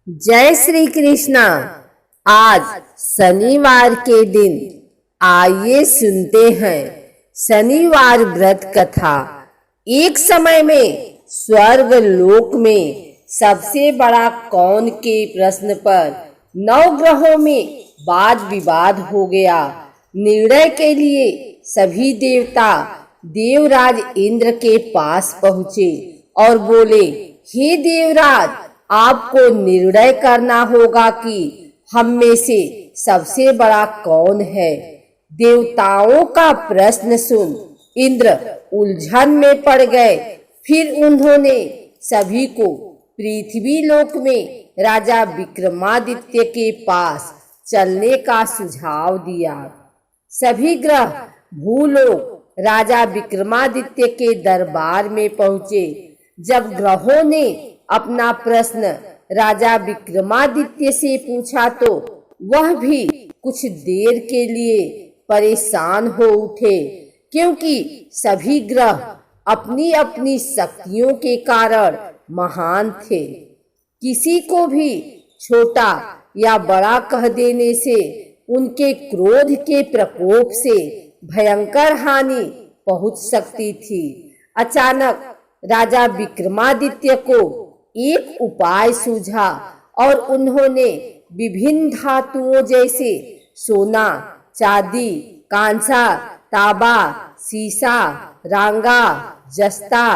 जय श्री कृष्णा। आज शनिवार के दिन आइए सुनते हैं शनिवार व्रत कथा। एक समय में स्वर्ग लोक में सबसे बड़ा कौन के प्रश्न पर 9 ग्रहों में वाद विवाद हो गया। निर्णय के लिए सभी देवता देवराज इंद्र के पास पहुँचे और बोले, हे देवराज, आपको निर्णय करना होगा कि हम में से सबसे बड़ा कौन है। देवताओं का प्रश्न सुन इंद्र उलझन में पड़ गए। फिर उन्होंने सभी को पृथ्वी लोक में राजा विक्रमादित्य के पास चलने का सुझाव दिया। सभी ग्रह भूलोक राजा विक्रमादित्य के दरबार में पहुंचे। जब ग्रहों ने अपना प्रश्न राजा विक्रमादित्य से पूछा तो वह भी कुछ देर के लिए परेशान हो उठे, क्योंकि सभी ग्रह अपनी अपनी शक्तियों के कारण महान थे। किसी को भी छोटा या बड़ा कह देने से उनके क्रोध के प्रकोप से भयंकर हानि पहुंच सकती थी। अचानक राजा विक्रमादित्य को एक उपाय सूझा और उन्होंने विभिन्न धातुओं जैसे सोना, चांदी, कांसा, तांबा, सीसा, रांगा, जस्ता,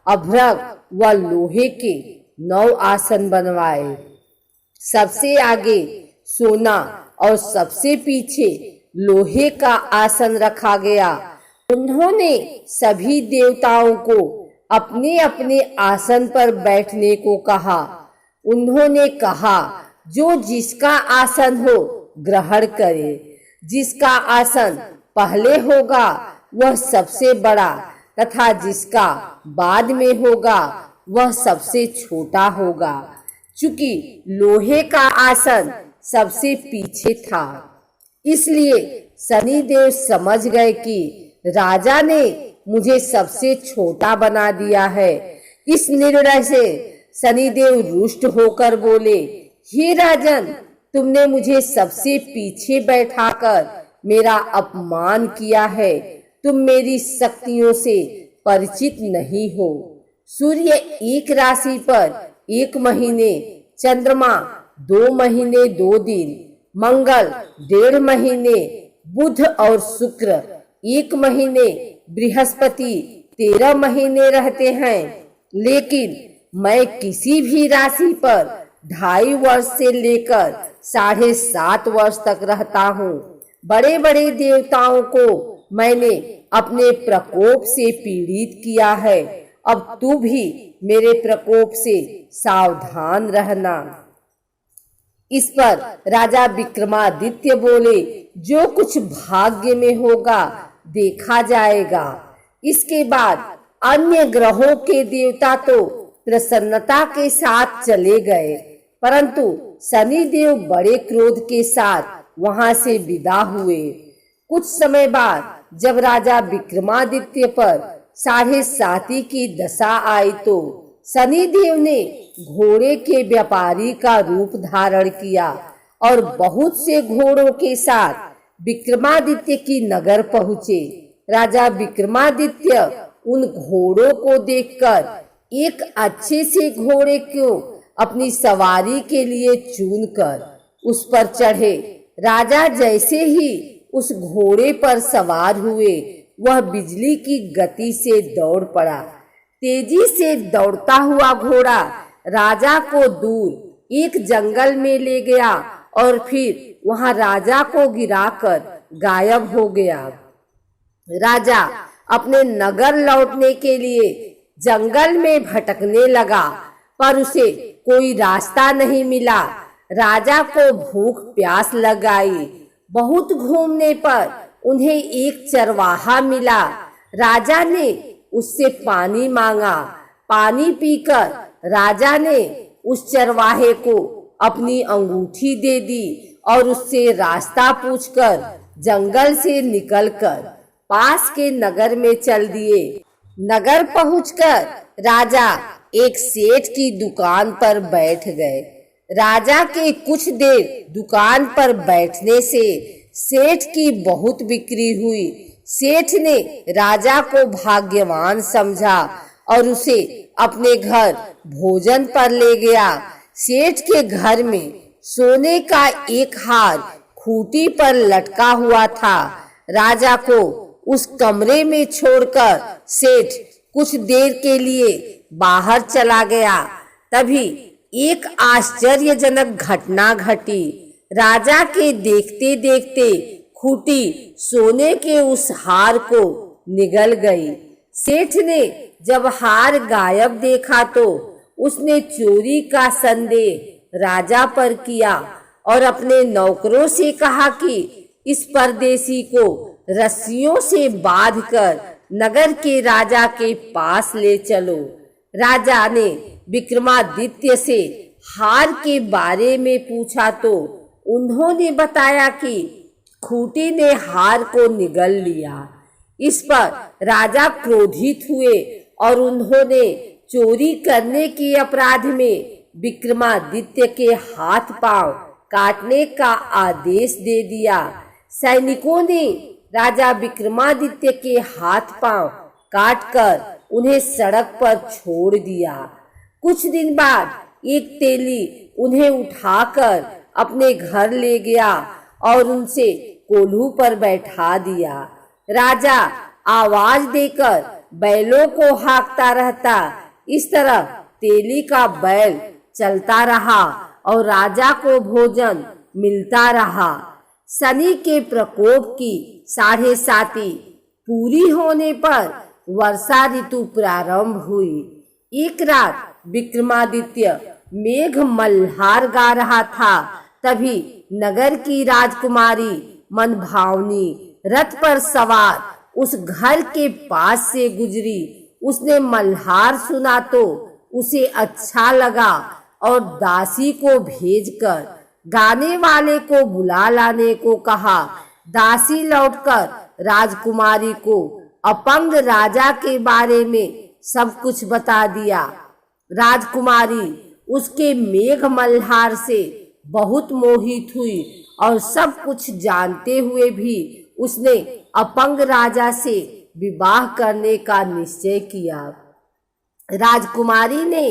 अभ्रक व लोहे के 9 आसन बनवाए। सबसे आगे सोना और सबसे पीछे लोहे का आसन रखा गया। उन्होंने सभी देवताओं को अपने अपने आसन पर बैठने को कहा। उन्होंने कहा, जो जिसका आसन हो ग्रहण करे। जिसका आसन पहले होगा वह सबसे बड़ा तथा जिसका बाद में होगा वह सबसे छोटा होगा। चूंकि लोहे का आसन सबसे पीछे था, इसलिए शनिदेव समझ गए कि राजा ने मुझे सबसे छोटा बना दिया है। इस निर्णय से शनिदेव रुष्ट होकर बोले, हे राजन, तुमने मुझे सबसे पीछे बैठाकर मेरा अपमान किया है। तुम मेरी शक्तियों से परिचित नहीं हो। सूर्य एक राशि पर 1 महीने, चंद्रमा 2 महीने 2 दिन, मंगल 1.5 महीने, बुध और शुक्र 1 महीने, बृहस्पति 13 महीने रहते हैं। लेकिन मैं किसी भी राशि पर 2.5 वर्ष से लेकर 7.5 वर्ष तक रहता हूँ। बड़े बड़े देवताओं को मैंने अपने प्रकोप से पीड़ित किया है। अब तू भी मेरे प्रकोप से सावधान रहना। इस पर राजा विक्रमादित्य बोले, जो कुछ भाग्य में होगा देखा जाएगा। इसके बाद अन्य ग्रहों के देवता तो प्रसन्नता के साथ चले गए, परंतु शनिदेव बड़े क्रोध के साथ वहां से विदा हुए। कुछ समय बाद जब राजा विक्रमादित्य पर 7.5 की दशा आई तो शनिदेव ने घोड़े के व्यापारी का रूप धारण किया और बहुत से घोड़ों के साथ विक्रमादित्य की नगर पहुँचे। राजा विक्रमादित्य उन घोड़ों को देखकर एक अच्छे से घोड़े को अपनी सवारी के लिए चुनकर उस पर चढ़े। राजा जैसे ही उस घोड़े पर सवार हुए, वह बिजली की गति से दौड़ पड़ा। तेजी से दौड़ता हुआ घोड़ा राजा को दूर एक जंगल में ले गया और फिर वहां राजा को गिराकर गायब हो गया। राजा अपने नगर लौटने के लिए जंगल में भटकने लगा, पर उसे कोई रास्ता नहीं मिला। राजा को भूख प्यास लग आई। बहुत घूमने पर उन्हें एक चरवाहा मिला। राजा ने उससे पानी मांगा। पानी पीकर राजा ने उस चरवाहे को अपनी अंगूठी दे दी और उससे रास्ता पूछकर जंगल से निकलकर पास के नगर में चल दिए। नगर पहुंचकर राजा एक सेठ की दुकान पर बैठ गए। राजा के कुछ देर दुकान पर बैठने से सेठ की बहुत बिक्री हुई। सेठ ने राजा को भाग्यवान समझा और उसे अपने घर भोजन पर ले गया। सेठ के घर में सोने का एक हार खूंटी पर लटका हुआ था। राजा को उस कमरे में छोड़कर सेठ कुछ देर के लिए बाहर चला गया। तभी एक आश्चर्यजनक घटना घटी। राजा के देखते देखते खूंटी सोने के उस हार को निगल गई। सेठ ने जब हार गायब देखा तो उसने चोरी का संदेह राजा पर किया और अपने नौकरों से कहा कि इस परदेसी को रस्सियों से बांधकर नगर के राजा के पास ले चलो। राजा ने विक्रमादित्य से हार के बारे में पूछा तो उन्होंने बताया कि खूंटी ने हार को निगल लिया। इस पर राजा क्रोधित हुए और उन्होंने चोरी करने के अपराध में विक्रमादित्य के हाथ पांव काटने का आदेश दे दिया। सैनिकों ने राजा विक्रमादित्य के हाथ पांव काटकर उन्हें सड़क पर छोड़ दिया। कुछ दिन बाद एक तेली उन्हें उठाकर अपने घर ले गया और उनसे कोल्हू पर बैठा दिया। राजा आवाज देकर बैलों को हाँकता रहता। इस तरह तेली का बैल चलता रहा और राजा को भोजन मिलता रहा। शनि के प्रकोप की 7.5 पूरी होने पर वर्षा ऋतु प्रारंभ हुई। एक रात विक्रमादित्य मेघ मल्हार गा रहा था। तभी नगर की राजकुमारी मनभावनी रथ पर सवार उस घर के पास से गुजरी। उसने मल्हार सुना तो उसे अच्छा लगा और दासी को भेजकर गाने वाले को बुला लाने को कहा। दासी लौटकर राजकुमारी को अपंग राजा के बारे में सब कुछ बता दिया। राजकुमारी उसके मेघ मल्हार से बहुत मोहित हुई और सब कुछ जानते हुए भी उसने अपंग राजा से विवाह करने का निश्चय किया। राजकुमारी ने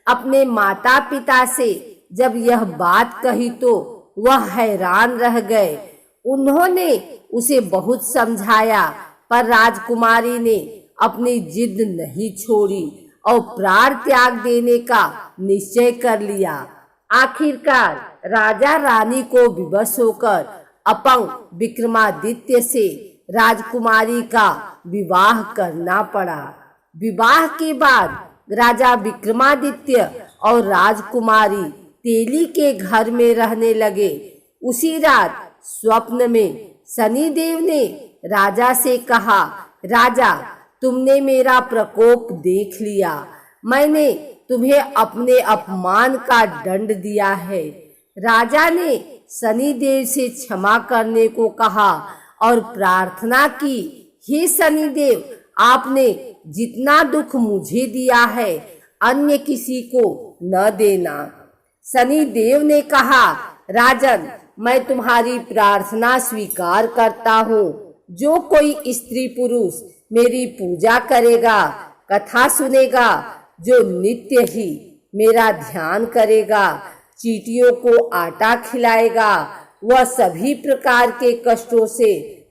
अपने माता पिता से जब यह बात कही तो वह हैरान रह गए। उन्होंने उसे बहुत समझाया पर राजकुमारी ने अपनी जिद नहीं छोड़ी और प्राण त्याग देने का निश्चय कर लिया। आखिरकार राजा रानी को विवश होकर अपंग विक्रमादित्य से राजकुमारी का विवाह करना पड़ा। विवाह के बाद राजा विक्रमादित्य और राजकुमारी तेली के घर में रहने लगे। उसी रात स्वप्न में शनिदेव ने राजा से कहा, राजा, तुमने मेरा प्रकोप देख लिया। मैंने तुम्हें अपने अपमान का दंड दिया है। राजा ने शनिदेव से क्षमा करने को कहा और प्रार्थना की, हे शनिदेव, आपने जितना दुख मुझे दिया है अन्य किसी को न देना। शनिदेव ने कहा, राजन, मैं तुम्हारी प्रार्थना स्वीकार करता हूँ। जो कोई स्त्री पुरुष मेरी पूजा करेगा, कथा सुनेगा, जो नित्य ही मेरा ध्यान करेगा, चींटियों को आटा खिलाएगा, वह सभी प्रकार के कष्टों से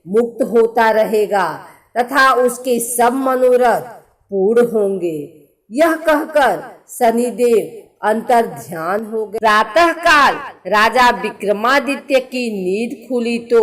मुक्त होता रहेगा तथा उसके सब मनोरथ पूर्ण होंगे। यह कहकर शनिदेव अंतर ध्यान हो गए। प्रातः काल राजा विक्रमादित्य की नींद खुली तो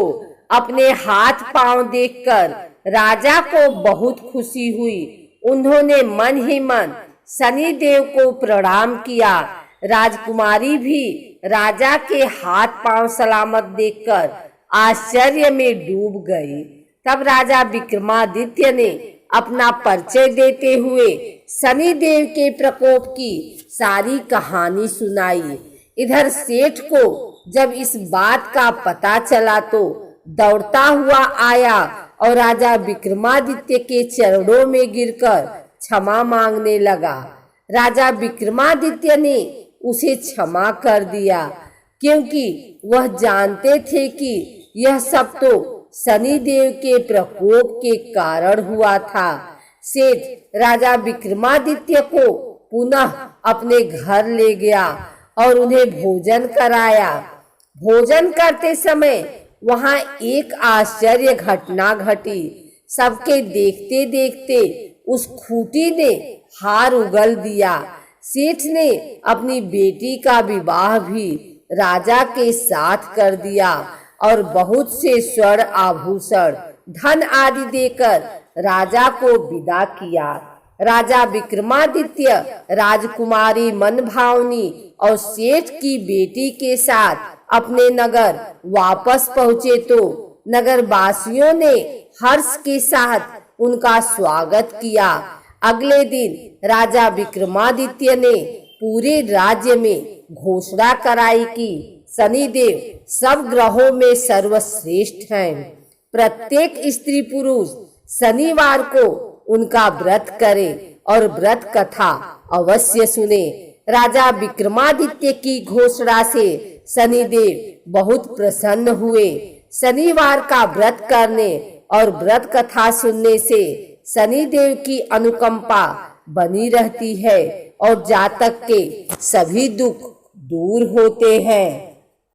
अपने हाथ पांव देखकर राजा को बहुत खुशी हुई। उन्होंने मन ही मन शनिदेव को प्रणाम किया। राजकुमारी भी राजा के हाथ पांव सलामत देखकर आश्चर्य में डूब गई। तब राजा विक्रमादित्य ने अपना परिचय देते हुए शनिदेव के प्रकोप की सारी कहानी सुनाई। इधर सेठ को जब इस बात का पता चला तो दौड़ता हुआ आया और राजा विक्रमादित्य के चरणों में गिरकर क्षमा मांगने लगा। राजा विक्रमादित्य ने उसे क्षमा कर दिया, क्योंकि वह जानते थे कि यह सब तो शनिदेव के प्रकोप के कारण हुआ था। सेठ राजा विक्रमादित्य को पुनः अपने घर ले गया और उन्हें भोजन कराया। भोजन करते समय वहां एक आश्चर्य घटना घटी। सबके देखते देखते उस खूंटी ने हार उगल दिया। सेठ ने अपनी बेटी का विवाह भी राजा के साथ कर दिया और बहुत से स्वर्ण आभूषण, धन आदि देकर राजा को विदा किया। राजा विक्रमादित्य राजकुमारी मनभावनी और सेठ की बेटी के साथ अपने नगर वापस पहुँचे तो नगर वासियों ने हर्ष के साथ उनका स्वागत किया। अगले दिन राजा विक्रमादित्य ने पूरे राज्य में घोषणा कराई कि शनिदेव सब ग्रहों में सर्वश्रेष्ठ हैं। प्रत्येक स्त्री पुरुष शनिवार को उनका व्रत करे और व्रत कथा अवश्य सुने। राजा विक्रमादित्य की घोषणा से शनिदेव बहुत प्रसन्न हुए। शनिवार का व्रत करने और व्रत कथा सुनने से शनिदेव की अनुकंपा बनी रहती है और जातक के सभी दुख दूर होते हैं।